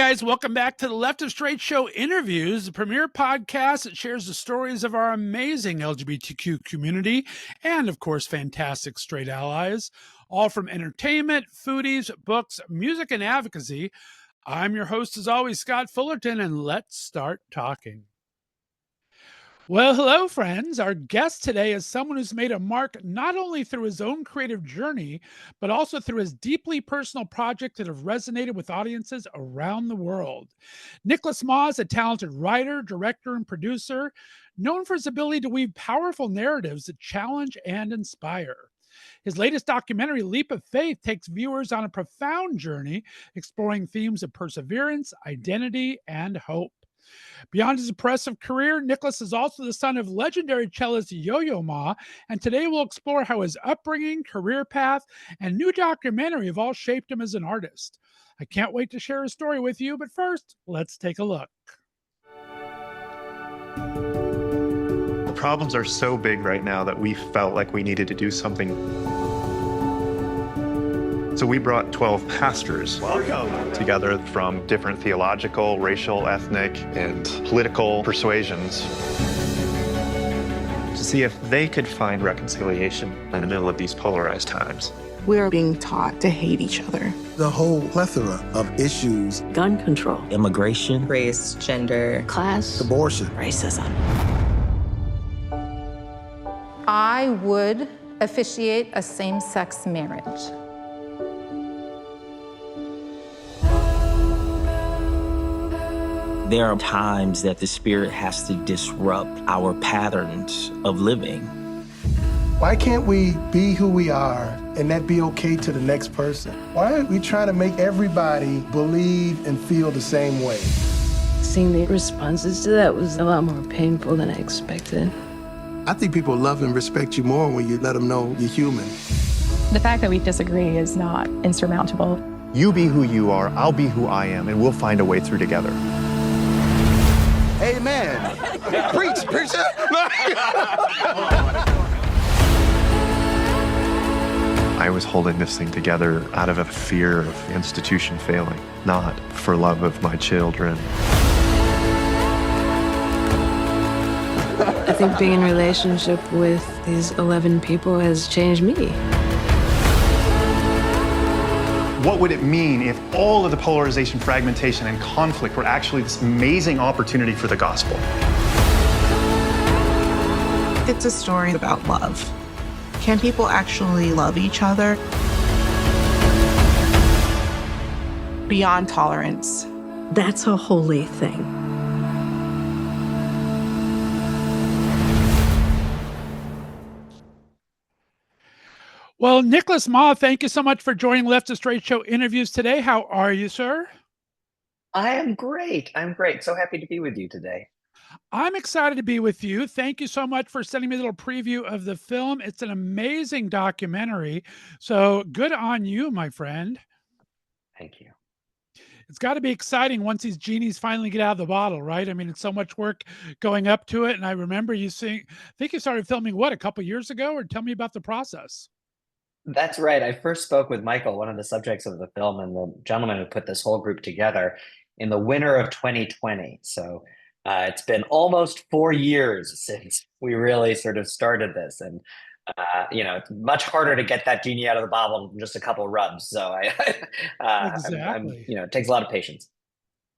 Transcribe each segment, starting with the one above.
guys. Welcome back to the Left of Str8 Show Interviews, the premier podcast that shares the stories of our amazing LGBTQ community and, of course, fantastic straight allies, all from entertainment, foodies, books, music, and advocacy. I'm your host, as always, Scott Fullerton, and let's start talking. Well, hello, friends. Our guest today is someone who's made a mark not only through his own creative journey, but also through his deeply personal projects that have resonated with audiences around the world. Nicholas Ma is a talented writer, director, and producer, known for his ability to weave powerful narratives that challenge and inspire. His latest documentary, Leap of Faith, takes viewers on a profound journey exploring themes of perseverance, identity, and hope. Beyond his impressive career, Nicholas is also the son of legendary cellist Yo-Yo Ma, and today we'll explore how his upbringing, career path, and new documentary have all shaped him as an artist. I can't wait to share his story with you, but first, let's take a look. The problems are so big right now that we felt like we needed to do something. So we brought 12 pastors together from different theological, racial, ethnic, and political persuasions to see if they could find reconciliation in the middle of these polarized times. We are being taught to hate each other. The whole plethora of issues: gun control, immigration, race, gender, class, abortion, racism. I would officiate a same-sex marriage. There are times that the Spirit has to disrupt our patterns of living. Why can't we be who we are and that be okay to the next person? Why aren't we trying to make everybody believe and feel the same way? Seeing the responses to that was a lot more painful than I expected. I think people love and respect you more when you let them know you're human. The fact that we disagree is not insurmountable. You be who you are, I'll be who I am, and we'll find a way through together. Amen. Preach, preacher. I was holding this thing together out of a fear of the institution failing, not for love of my children. I think being in a relationship with these 11 people has changed me. What would it mean if all of the polarization, fragmentation, and conflict were actually this amazing opportunity for the gospel? It's a story about love. Can people actually love each other beyond tolerance? That's a holy thing. Well, Nicholas Ma, thank you so much for joining Left of Str8 Show Interviews today. How are you, sir? I am great. I'm great. So happy to be with you today. I'm excited to be with you. Thank you so much for sending me a little preview of the film. It's an amazing documentary. So good on you, my friend. Thank you. It's got to be exciting once these genies finally get out of the bottle, right? I mean, it's so much work going up to it. And I remember you saying, I think you started filming, what, a couple years ago? Or tell me about the process. That's right. I first spoke with Michael, one of the subjects of the film, and the gentleman who put this whole group together in the winter of 2020. So it's been almost 4 years since we really sort of started this. And, it's much harder to get that genie out of the bottle than just a couple rubs. So Exactly. it takes a lot of patience.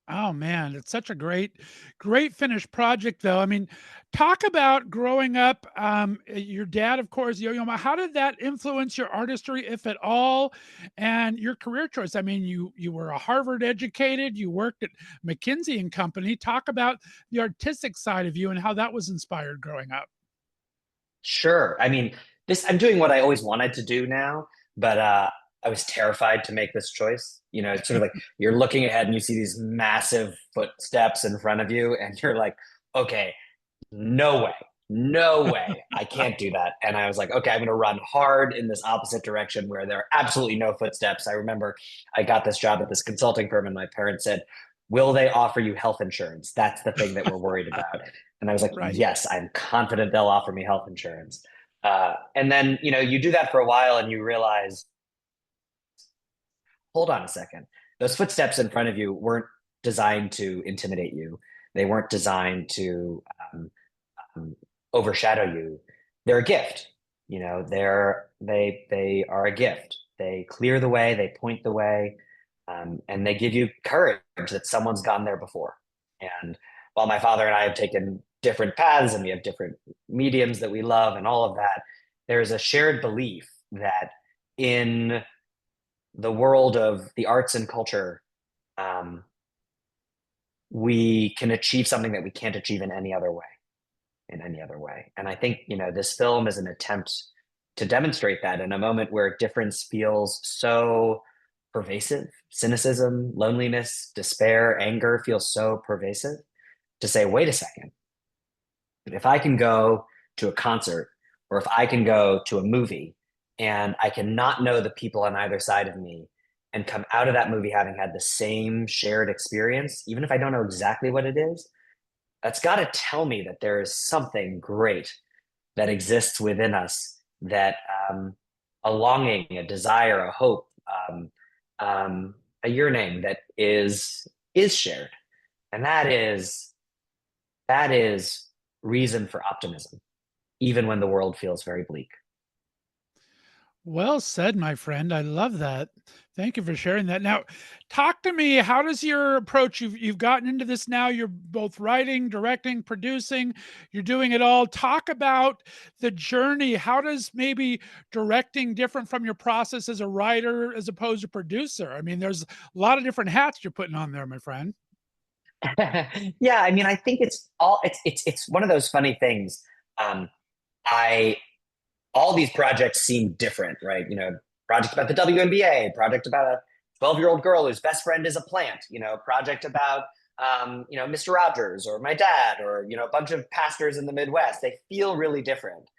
Oh man, it's such a great finished project though. I mean, talk about growing up, your dad, of course, Yo-Yo Ma, how did that influence your artistry, if at all, and your career choice? I mean, you were a Harvard educated, you worked at McKinsey and Company. Talk about the artistic side of you and how that was inspired growing up. Sure. I mean, I'm doing what I always wanted to do now, but I was terrified to make this choice. It's sort of like you're looking ahead and you see these massive footsteps in front of you and you're like, okay, no way, I can't do that. And I was like, okay, I'm going to run hard in this opposite direction where there are absolutely no footsteps. I remember I got this job at this consulting firm and my parents said, will they offer you health insurance? That's the thing that we're worried about. And I was like, Right. Yes, I'm confident they'll offer me health insurance. And then, you do that for a while and you realize, hold on a second. Those footsteps in front of you weren't designed to intimidate you. They weren't designed to overshadow you. They're a gift. They are a gift. They clear the way, they point the way, and they give you courage that someone's gone there before. And while my father and I have taken different paths and we have different mediums that we love and all of that, there's a shared belief that in the world of the arts and culture, we can achieve something that we can't achieve in any other way. And I think, this film is an attempt to demonstrate that in a moment where difference feels so pervasive. Cynicism, loneliness, despair, anger feels so pervasive. To say, wait a second, if I can go to a concert or if I can go to a movie and I cannot know the people on either side of me and come out of that movie having had the same shared experience, even if I don't know exactly what it is, that's got to tell me that there is something great that exists within us, that a longing, a desire, a hope, a yearning that is shared. And that is reason for optimism, even when the world feels very bleak. Well said, my friend. I love that. Thank you for sharing that. Now, talk to me. How does your approach? You've gotten into this now. You're both writing, directing, producing. You're doing it all. Talk about the journey. How does maybe directing different from your process as a writer as opposed to producer? I mean, there's a lot of different hats you're putting on there, my friend. Yeah, I mean, I think it's one of those funny things. All these projects seem different, right? Project about the WNBA, project about a 12-year-old girl whose best friend is a plant, project about, Mr. Rogers or my dad or, a bunch of pastors in the Midwest. They feel really different,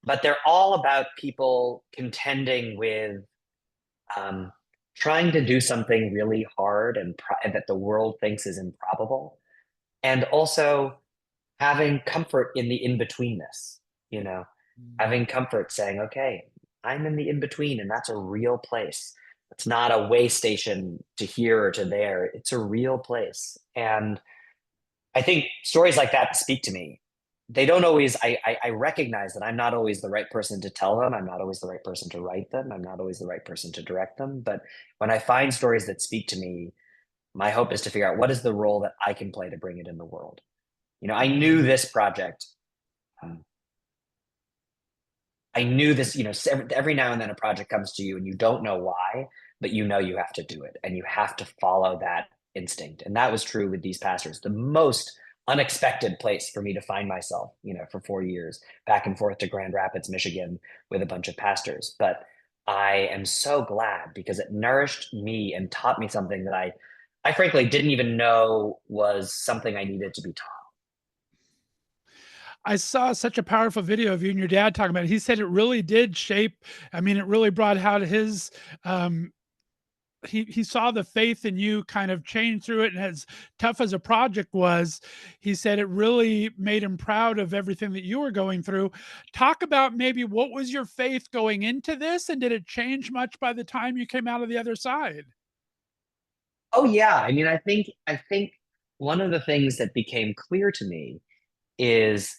but they're all about people contending with trying to do something really hard and that the world thinks is improbable. And also having comfort in the in-betweenness, having comfort saying, okay, I'm in the in-between and that's a real place. It's not a way station to here or to there. It's a real place. And I think stories like that speak to me. They don't always, I recognize that I'm not always the right person to tell them. I'm not always the right person to write them. I'm not always the right person to direct them. But when I find stories that speak to me, my hope is to figure out what is the role that I can play to bring it in the world. I knew this project. I knew this, every now and then a project comes to you and you don't know why, but you have to do it and you have to follow that instinct. And that was true with these pastors. The most unexpected place for me to find myself, for 4 years, back and forth to Grand Rapids, Michigan with a bunch of pastors. But I am so glad because it nourished me and taught me something that I frankly didn't even know was something I needed to be taught. I saw such a powerful video of you and your dad talking about it. He said it really did shape. I mean, it really brought out his, he saw the faith in you kind of change through it. And as tough as a project was, he said it really made him proud of everything that you were going through. Talk about maybe what was your faith going into this, and did it change much by the time you came out of the other side? Oh yeah. I mean, I think one of the things that became clear to me is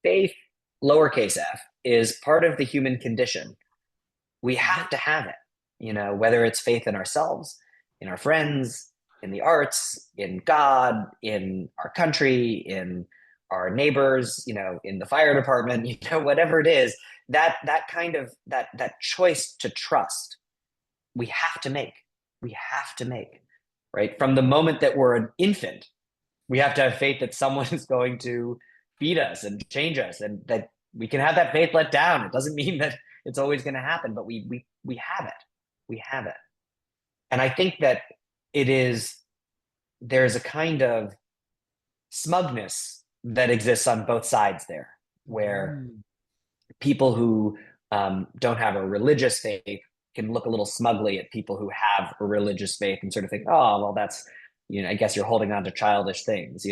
faith, lowercase f, is part of the human condition. We have to have it, whether it's faith in ourselves, in our friends, in the arts, in God, in our country, in our neighbors, in the fire department, whatever it is, that kind of that choice to trust, we have to make, right? From the moment that we're an infant, we have to have faith that someone is going to feed us and change us, and that we can have that faith let down. It doesn't mean that it's always going to happen, but we have it. And I think that there's a kind of smugness that exists on both sides there, where people who don't have a religious faith can look a little smugly at people who have a religious faith and sort of think, oh, well, that's, I guess you're holding on to childish things,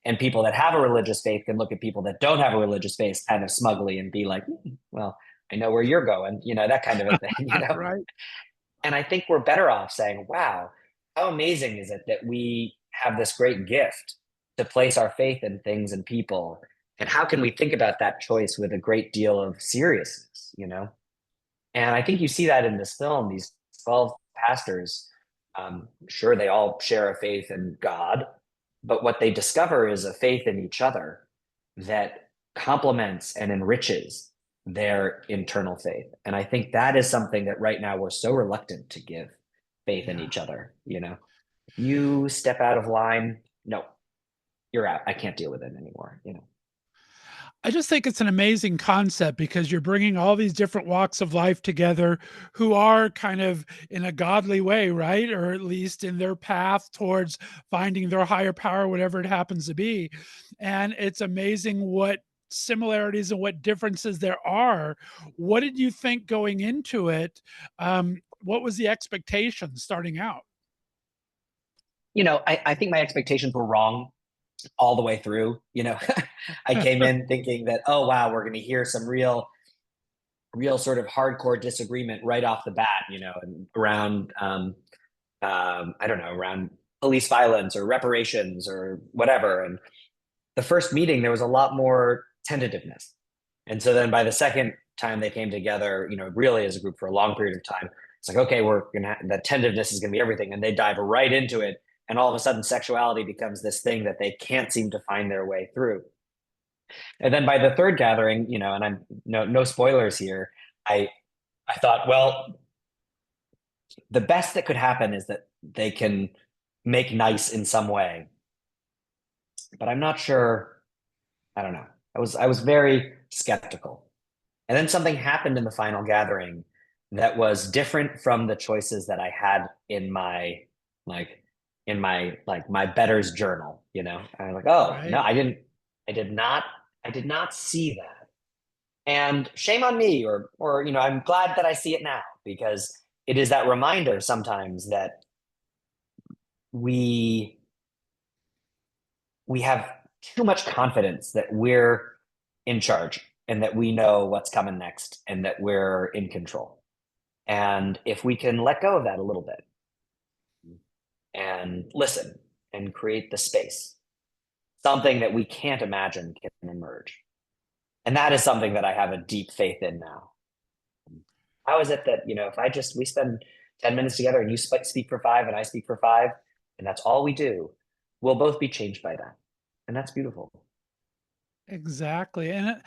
and people that have a religious faith can look at people that don't have a religious faith kind of smugly and be like, well, I know where you're going, that kind of a thing, Right. And I think we're better off saying, wow, how amazing is it that we have this great gift to place our faith in things and people? And how can we think about that choice with a great deal of seriousness, you know? And I think you see that in this film, these 12 pastors, sure, they all share a faith in God, but what they discover is a faith in each other that complements and enriches their internal faith. And I think that is something that right now we're so reluctant to give faith in Yeah. each other. You know, if you step out of line, no, you're out. I can't deal with it anymore. You know. I just think it's an amazing concept because you're bringing all these different walks of life together who are kind of in a godly way, right? Or at least in their path towards finding their higher power, whatever it happens to be. And it's amazing what similarities and what differences there are. What did you think going into it? What was the expectation starting out? You know, I think my expectations were wrong all the way through. You know, I came in thinking that, oh wow, we're going to hear some real sort of hardcore disagreement right off the bat. You know, and around I don't know, around police violence or reparations or whatever. And the first meeting, there was a lot more tentativeness. And so then by the second time they came together, you know, really as a group for a long period of time, it's like, okay, we're gonna the tentativeness is gonna be everything. And they dive right into it. And all of a sudden sexuality becomes this thing that they can't seem to find their way through. And then by the third gathering, you know, and I'm no spoilers here, I I thought, well, the best that could happen is that they can make nice in some way. But I'm not sure, I don't know. I was very skeptical. And then something happened in the final gathering that was different from the choices that I had in my like my better's journal, you know. And I'm like, oh no, Right. I did not see that. And shame on me, or you know, I'm glad that I see it now because it is that reminder sometimes that we we have too much confidence that we're in charge and that we know what's coming next and that we're in control. And if we can let go of that a little bit and listen and create the space, something that we can't imagine can emerge. And that is something that I have a deep faith in now. How is it that, you know, if we spend 10 minutes together and you speak for 5 and I speak for 5, and that's all we do, we'll both be changed by that. And that's beautiful. Exactly. And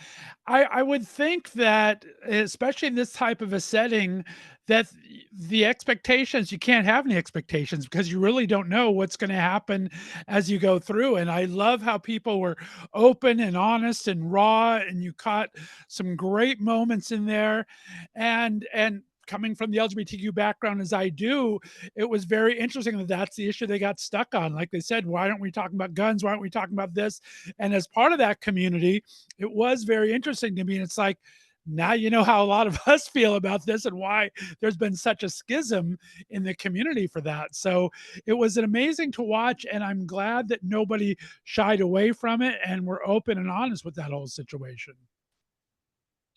I would think that, especially in this type of a setting, that the expectations, you can't have any expectations because you really don't know what's going to happen as you go through. And I love how people were open and honest and raw, and you caught some great moments in there. And coming from the LGBTQ background as I do, it was very interesting that that's the issue they got stuck on. Like they said, why aren't we talking about guns? Why aren't we talking about this? And as part of that community, it was very interesting to me. And it's like, now you know how a lot of us feel about this and why there's been such a schism in the community for that. So it was amazing to watch. And I'm glad that nobody shied away from it and were open and honest with that whole situation.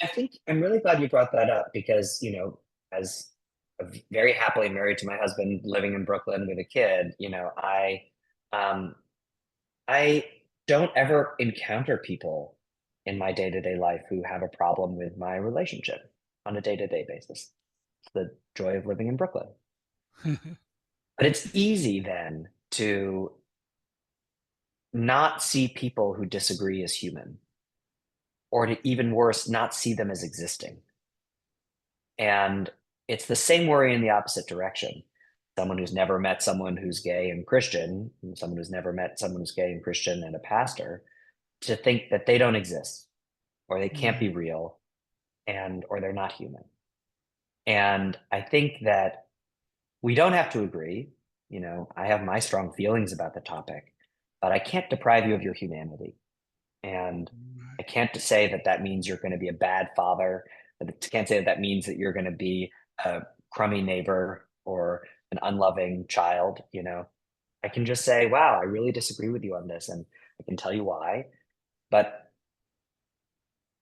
I think I'm really glad you brought that up because, you know, as very happily married to my husband, living in Brooklyn with a kid, you know, um, I don't ever encounter people in my day to day life who have a problem with my relationship on a day to day basis. It's the joy of living in Brooklyn. But it's easy then to not see people who disagree as human, or to even worse, not see them as existing. And it's the same worry in the opposite direction. Someone who's never met someone who's gay and Christian, and someone who's never met someone who's gay and Christian and a pastor, to think that they don't exist or they can't be Right. real and or they're not human. And I think that we don't have to agree. You know, I have my strong feelings about the topic, but I can't deprive you of your humanity. And I can't say that that means you're going to be a bad father. I can't say that that means that you're going to be a crummy neighbor or an unloving child. You know, I can just say, wow, I really disagree with you on this. And I can tell you why. But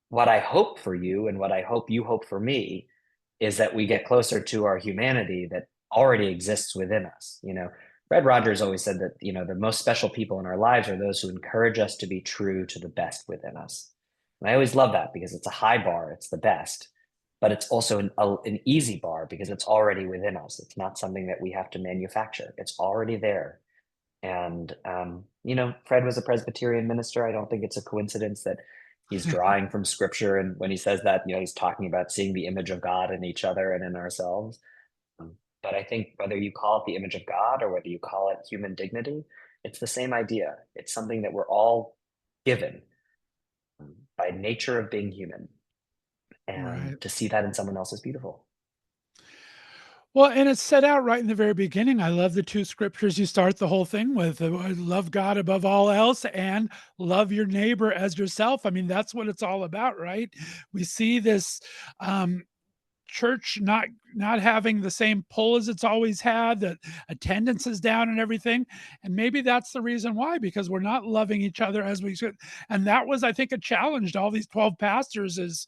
what I hope for you and what I hope you hope for me is that we get closer to our humanity that already exists within us. You know, Fred Rogers always said that, the most special people in our lives are those who encourage us to be true to the best within us. And I always love that because it's a high bar, it's the best, but it's also an easy bar because it's already within us. It's not something that we have to manufacture. It's already there. And, Fred was a Presbyterian minister. I don't think it's a coincidence that he's drawing from scripture. And when he says that, he's talking about seeing the image of God in each other and in ourselves. But I think whether you call it the image of God or whether you call it human dignity, it's the same idea. It's something that we're all given by nature of being human. And Right. to see that in someone else is beautiful. Well, and it's set out right in the very beginning. I love the two scriptures you start the whole thing with: love God above all else and love your neighbor as yourself. I mean, that's what it's all about, right? We see this um, church not having the same pull as it's always had, that attendance is down and everything, and maybe that's the reason why, because we're not loving each other as we should. And that was, I think, a challenge to all these 12 pastors: is,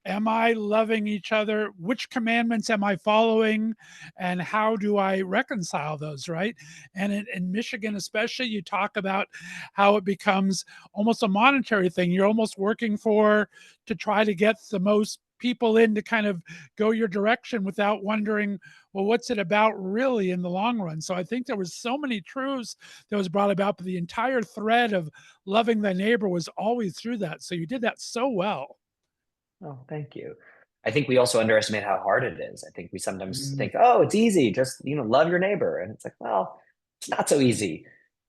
am I loving each other? Which commandments am I following? And how do I reconcile those, right? And in Michigan, especially, you talk about how it becomes almost a monetary thing. You're almost working to try to get the most people in to kind of go your direction without wondering, well, what's it about really in the long run? So I think there was so many truths that was brought about, but the entire thread of loving thy neighbor was always through that. So you did that so well. Oh, thank you. I think we also underestimate how hard it is. I think we sometimes Mm. think, oh, it's easy, just, love your neighbor. And it's like, well, it's not so easy.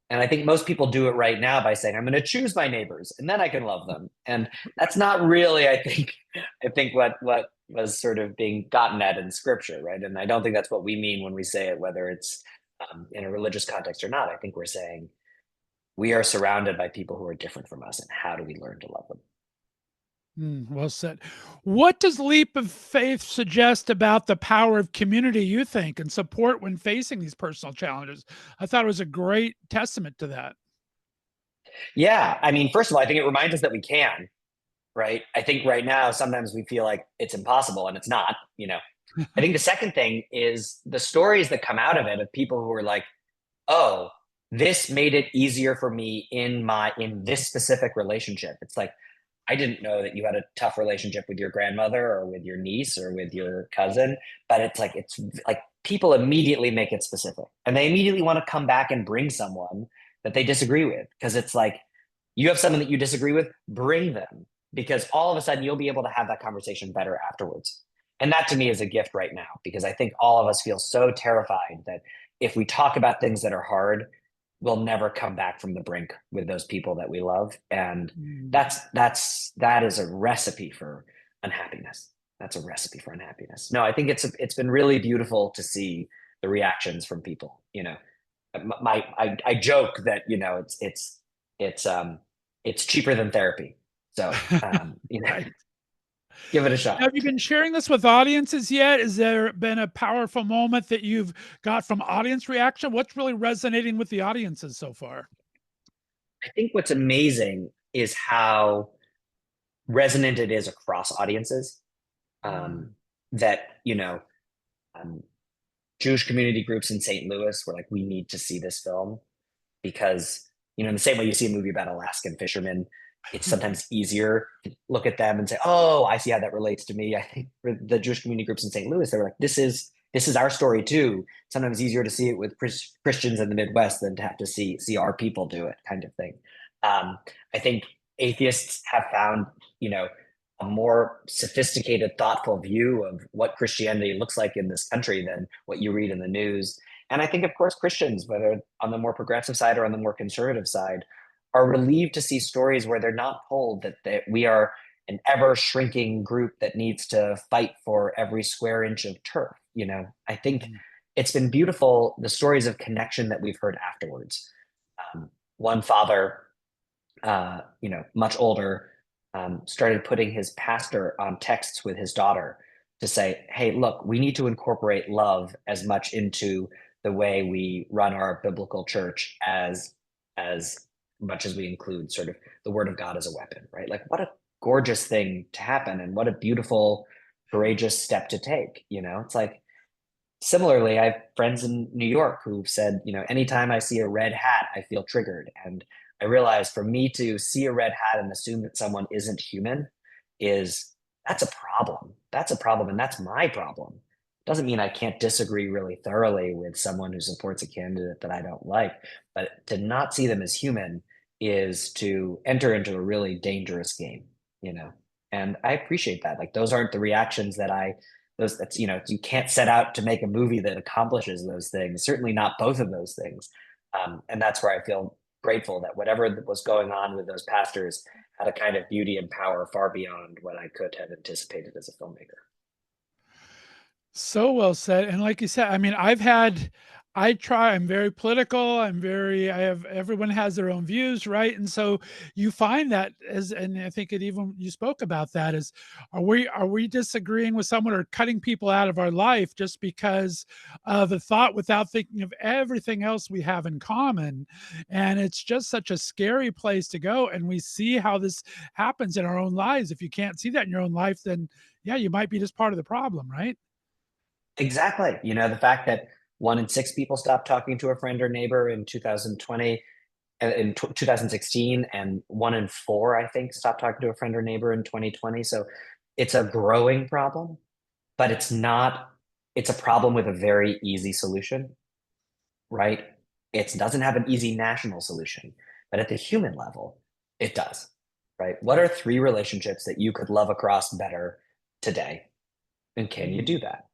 And I think most people do it right now by saying, I'm going to choose my neighbors and then I can love them. And that's not really, I think what was sort of being gotten at in scripture, right? And I don't think that's what we mean when we say it, whether it's in a religious context or not. I think we're saying we are surrounded by people who are different from us, and how do we learn to love them? Well said. What does Leap of Faith suggest about the power of community, you think, and support when facing these personal challenges? I thought it was a great testament to that. Yeah. I mean, first of all, I think it reminds us that we can, right? I think right now, sometimes we feel like it's impossible and it's not. I think the second thing is the stories that come out of it, of people who are like, oh, this made it easier for me in this specific relationship. It's like, I didn't know that you had a tough relationship with your grandmother or with your niece or with your cousin, but it's like people immediately make it specific, and they immediately want to come back and bring someone that they disagree with, because it's like, you have someone that you disagree with, bring them, because all of a sudden you'll be able to have that conversation better afterwards. And that to me is a gift right now, because I think all of us feel so terrified that if we talk about things that are hard, we'll never come back from the brink with those people that we love. And that is a recipe for unhappiness. That's a recipe for unhappiness. No, I think it's been really beautiful to see the reactions from people. I joke that it's cheaper than therapy. So Right. give it a shot. Have you been sharing this with audiences yet? Has there been a powerful moment that you've got from audience reaction? What's really resonating with the audiences so far? I think what's amazing is how resonant it is across audiences. That Jewish community groups in St. Louis were like, we need to see this film, because in the same way you see a movie about Alaskan fishermen, it's sometimes easier to look at them and say, oh, I see how that relates to me. I think for the Jewish community groups in St. Louis, they were like, this is our story too. Sometimes easier to see it with Christians in the Midwest than to have to see our people do it, kind of thing. I think atheists have found a more sophisticated, thoughtful view of what Christianity looks like in this country than what you read in the news. And I think, of course, Christians, whether on the more progressive side or on the more conservative side, are relieved to see stories where they're not told that we are an ever shrinking group that needs to fight for every square inch of turf. I think it's been beautiful, the stories of connection that we've heard afterwards. One father, much older, started putting his pastor on texts with his daughter to say, hey, look, we need to incorporate love as much into the way we run our biblical church as much as we include sort of the word of God as a weapon, right? Like, what a gorgeous thing to happen, and what a beautiful, courageous step to take. It's like, Similarly, I have friends in New York who've said, anytime I see a red hat, I feel triggered. And I realize for me to see a red hat and assume that someone isn't human is that's a problem. That's a problem, and that's my problem. Doesn't mean I can't disagree really thoroughly with someone who supports a candidate that I don't like, but to not see them as human is to enter into a really dangerous game, you know. And I appreciate that. Like those aren't the reactions that that's you can't set out to make a movie that accomplishes those things, certainly not both of those things. And that's where I feel grateful that whatever was going on with those pastors had a kind of beauty and power far beyond what I could have anticipated as a filmmaker. So well said. And like you said, I mean, I'm very political. Everyone has their own views, right? And so you find that and I think you spoke about that are we disagreeing with someone or cutting people out of our life just because of the thought without thinking of everything else we have in common? And it's just such a scary place to go. And we see how this happens in our own lives. If you can't see that in your own life, then yeah, you might be just part of the problem, right? Exactly. The fact that 1 in 6 people stopped talking to a friend or neighbor in 2020, in 2016, and 1 in 4, I think, stopped talking to a friend or neighbor in 2020. So it's a growing problem, but it's a problem with a very easy solution, right? It doesn't have an easy national solution, but at the human level, it does, right? What are 3 relationships that you could love across better today? And can you do that?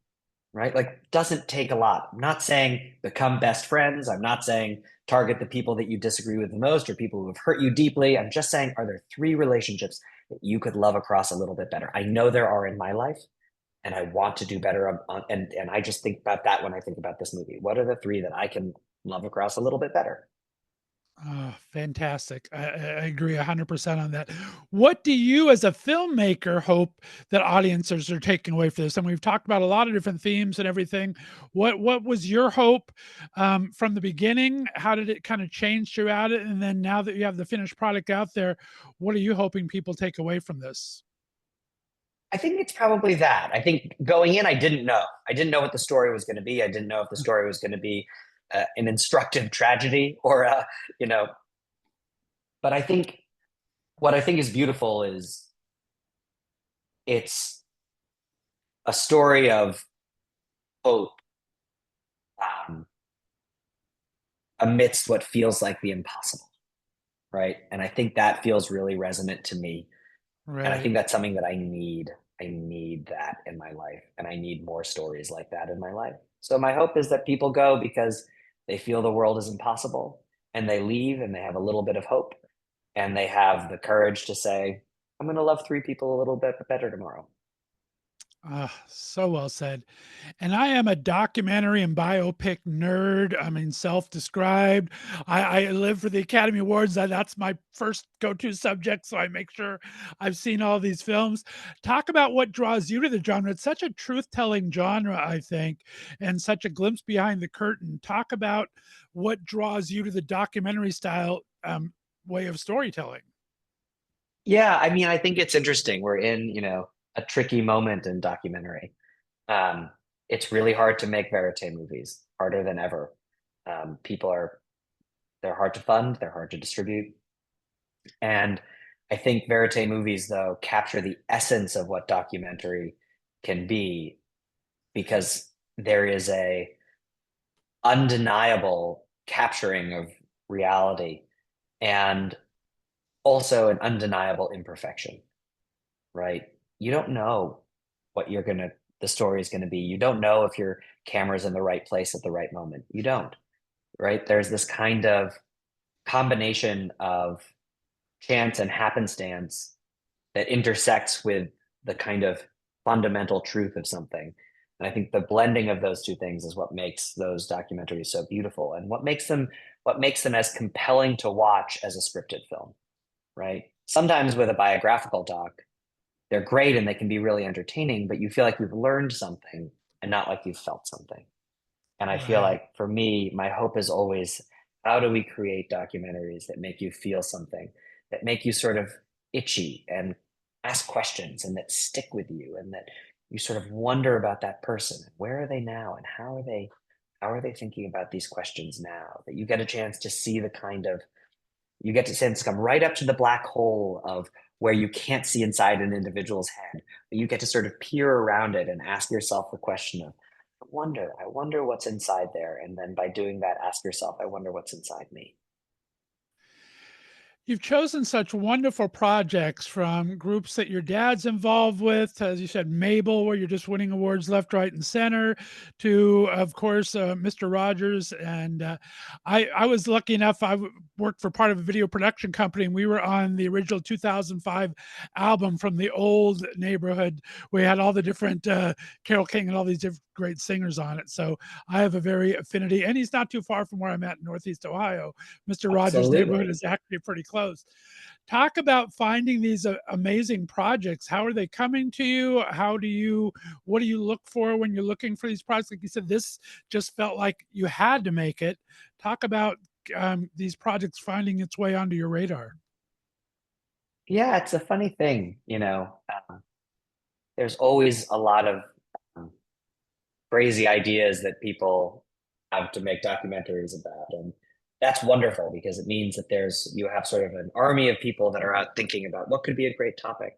Right? Like, doesn't take a lot. I'm not saying become best friends. I'm not saying target the people that you disagree with the most or people who have hurt you deeply. I'm just saying, are there 3 relationships that you could love across a little bit better? I know there are in my life, and I want to do better. And I just think about that when I think about this movie. What are the 3 that I can love across a little bit better? Oh, fantastic. I agree 100% on that. What do you as a filmmaker hope that audiences are taking away from this? And we've talked about a lot of different themes and everything. What was your hope from the beginning? How did it kind of change throughout it? And then now that you have the finished product out there, what are you hoping people take away from this? I think it's probably that. I think going in, I didn't know. I didn't know what the story was going to be. I didn't know if the story was going to be an instructive tragedy or, you know, but I think what I think is beautiful is it's a story of hope um, amidst what feels like the impossible, right? And I think that feels really resonant to me. And I Right. think that's something that I need. I need that in my life, and I need more stories like that in my life. So my hope is that people go because they feel the world is impossible, and they leave and they have a little bit of hope, and they have the courage to say, "I'm going to love 3 people a little bit better tomorrow." Ah, so well said. And I am a documentary and biopic nerd. I mean, self-described. I live for the Academy Awards. That's my first go-to subject. So I make sure I've seen all these films. Talk about what draws you to the genre. It's such a truth-telling genre, I think, and such a glimpse behind the curtain. Talk about what draws you to the documentary style way of storytelling. Yeah, I mean, I think it's interesting. We're in, a tricky moment in documentary. Um, it's really hard to make verite movies, harder than ever. People they're hard to fund, they're hard to distribute. And I think verite movies, though, capture the essence of what documentary can be because there is a undeniable capturing of reality and also an undeniable imperfection, right? You don't know what the story is gonna be. You don't know if your camera's in the right place at the right moment. You don't, right? There's this kind of combination of chance and happenstance that intersects with the kind of fundamental truth of something. And I think the blending of those 2 things is what makes those documentaries so beautiful and what makes them as compelling to watch as a scripted film, right? Sometimes with a biographical doc, they're great and they can be really entertaining, but you feel like you've learned something and not like you've felt something. And I feel Right. like for me, my hope is always how do we create documentaries that make you feel something, that make you sort of itchy and ask questions and that stick with you and that you sort of wonder about that person. Where are they now? And how are they thinking about these questions now? That you get a chance to see the kind of, you get to sense come right up to the black hole of where you can't see inside an individual's head, but you get to sort of peer around it and ask yourself the question of, I wonder what's inside there. And then by doing that, ask yourself, I wonder what's inside me. You've chosen such wonderful projects, from groups that your dad's involved with, as you said, Mabel, where you're just winning awards left, right, and center, to, of course, Mr. Rogers. And I was lucky enough, worked for part of a video production company, and we were on the original 2005 album from the old neighborhood. We had all the different Carole King and all these different great singers on it. So I have a very affinity, and he's not too far from where I'm at in Northeast Ohio. Mr. Rogers' neighborhood is actually pretty close. Talk about finding these amazing projects. How are they coming to you? What do you look for when you're looking for these projects? Like you said, this just felt like you had to make it. Talk about these projects finding its way onto your radar. Yeah, it's a funny thing, there's always a lot of um, crazy ideas that people have to make documentaries about. And that's wonderful because it means that you have sort of an army of people that are out thinking about what could be a great topic.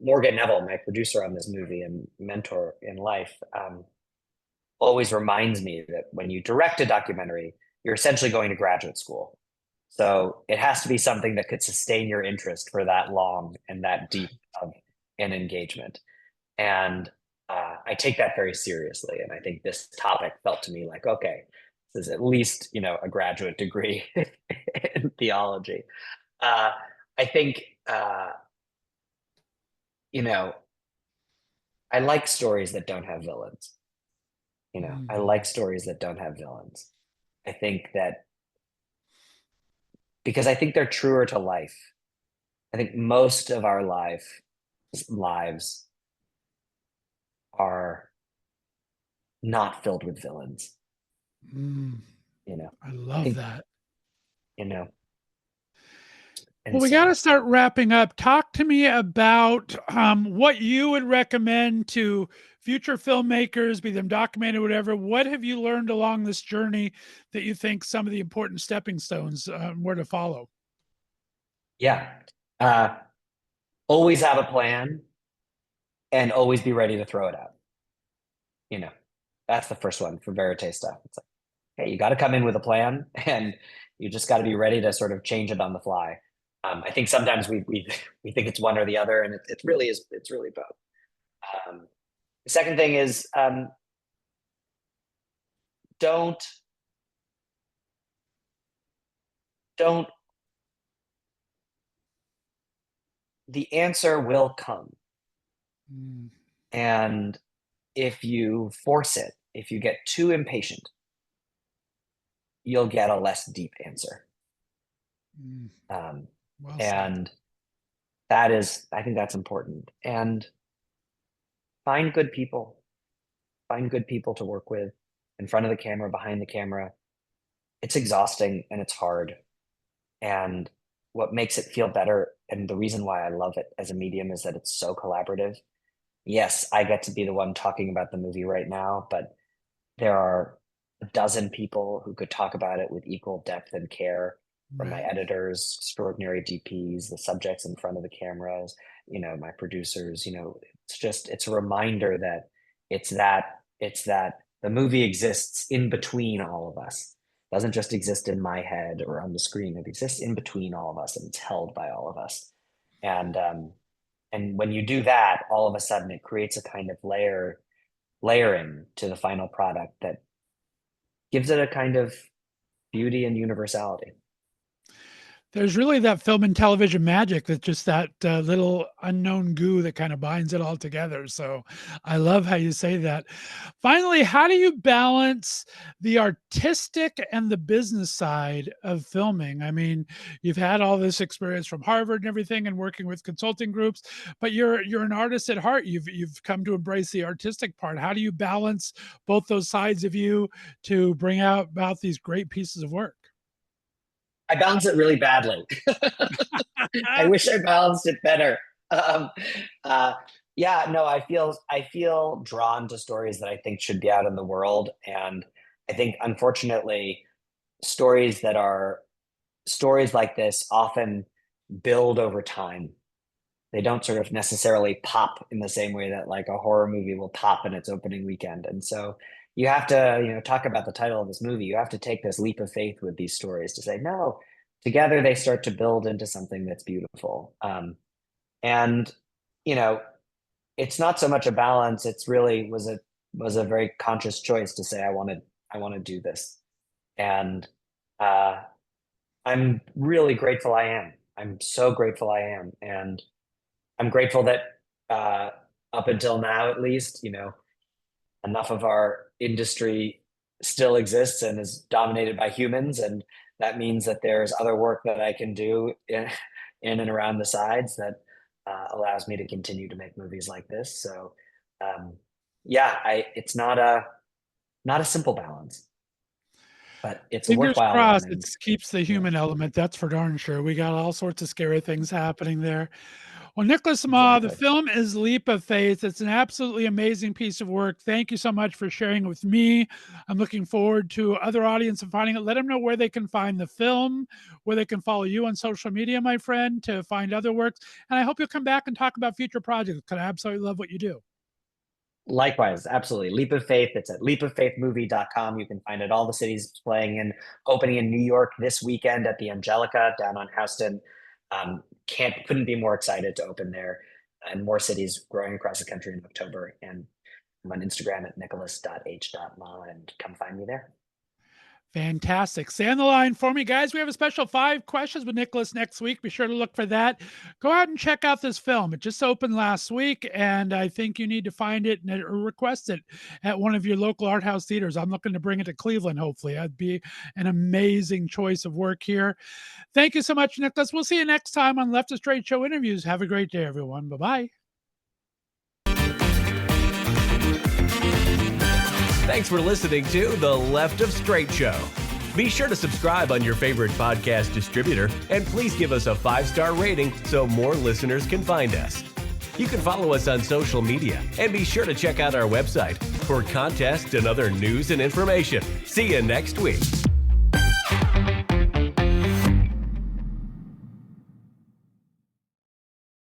Morgan Neville, my producer on this movie and mentor in life, always reminds me that when you direct a documentary, you're essentially going to graduate school. So it has to be something that could sustain your interest for that long and that deep of an engagement. And I take that very seriously. And I think this topic felt to me like, okay, this is at least, a graduate degree in theology. I think, I like stories that don't have villains. I like stories that don't have villains. I think that because I think they're truer to life. I think most of our lives are not filled with villains. I love that. And Well, we got to start wrapping up. Talk to me about what you would recommend to future filmmakers, be them documented, whatever. What have you learned along this journey that you think some of the important stepping stones were to follow? Yeah. Always have a plan and always be ready to throw it out. That's the first one for verite stuff. It's like, hey, you got to come in with a plan and you just got to be ready to sort of change it on the fly. I think sometimes we think it's one or the other, and it really is. It's really both. The second thing is don't the answer will come. And if you force it, if you get too impatient, you'll get a less deep answer. Well and that is, I think that's important. And find good people to work with in front of the camera, behind the camera. It's exhausting and it's hard. And what makes it feel better, and the reason why I love it as a medium, is that it's so collaborative. Yes, I get to be the one talking about the movie right now, but there are a dozen people who could talk about it with equal depth and care, from my editors, extraordinary DPs, the subjects in front of the cameras, my producers. It's a reminder that it's that the movie exists in between all of us. It doesn't just exist in my head or on the screen. It exists in between all of us, and it's held by all of us. And when you do that, all of a sudden it creates a kind of layering to the final product that gives it a kind of beauty and universality. There's really that film and television magic, that's just that little unknown goo that kind of binds it all together. So I love how you say that. Finally, how do you balance the artistic and the business side of filming? I mean, you've had all this experience from Harvard and everything and working with consulting groups, but you're an artist at heart. You've come to embrace the artistic part. How do you balance both those sides of you to bring about these great pieces of work? I balance it really badly. I wish I balanced it better. Yeah, no, I feel drawn to stories that I think should be out in the world. And I think unfortunately, stories that are stories like this often build over time. They don't sort of necessarily pop in the same way that like a horror movie will pop in its opening weekend. And so you have to, talk about the title of this movie. You have to take this leap of faith with these stories to say, no, together they start to build into something that's beautiful. And you know, it's not so much a balance. It's really was a very conscious choice to say I want to do this. And uh, I'm really grateful I am. I'm so grateful I am. And I'm grateful that up until now, at least, enough of our industry still exists and is dominated by humans. And that means that there's other work that I can do in and around the sides that allows me to continue to make movies like this. So yeah, it's not a simple balance, but it's a Fingers worthwhile crossed, one. it keeps the human element. That's for darn sure. We got all sorts of scary things happening there. Well, Nicholas Ma, the Exactly. film is Leap of Faith. It's an absolutely amazing piece of work. Thank you so much for sharing it with me. I'm looking forward to other audience and finding it. Let them know where they can find the film, where they can follow you on social media, my friend, to find other works. And I hope you'll come back and talk about future projects because I absolutely love what you do. Likewise, absolutely. Leap of Faith. It's at leapoffaithmovie.com. You can find it all the cities it's playing in, opening in New York this weekend at the Angelica down on Houston. Couldn't be more excited to open there, and more cities growing across the country in October. And I'm on Instagram at nicholas.h.ma, and come find me there. Fantastic. Stay on the line for me, guys. We have a special 5 questions with Nicholas next week. Be sure to look for that. Go out and check out this film. It just opened last week, and I think you need to find it or request it at one of your local art house theaters. I'm looking to bring it to Cleveland, hopefully. That'd be an amazing choice of work here. Thank you so much, Nicholas. We'll see you next time on Left of Str8 Show Interviews. Have a great day, everyone. Bye-bye. Thanks for listening to The Left of Str8 Show. Be sure to subscribe on your favorite podcast distributor, and please give us a 5-star rating so more listeners can find us. You can follow us on social media, and be sure to check out our website for contests and other news and information. See you next week.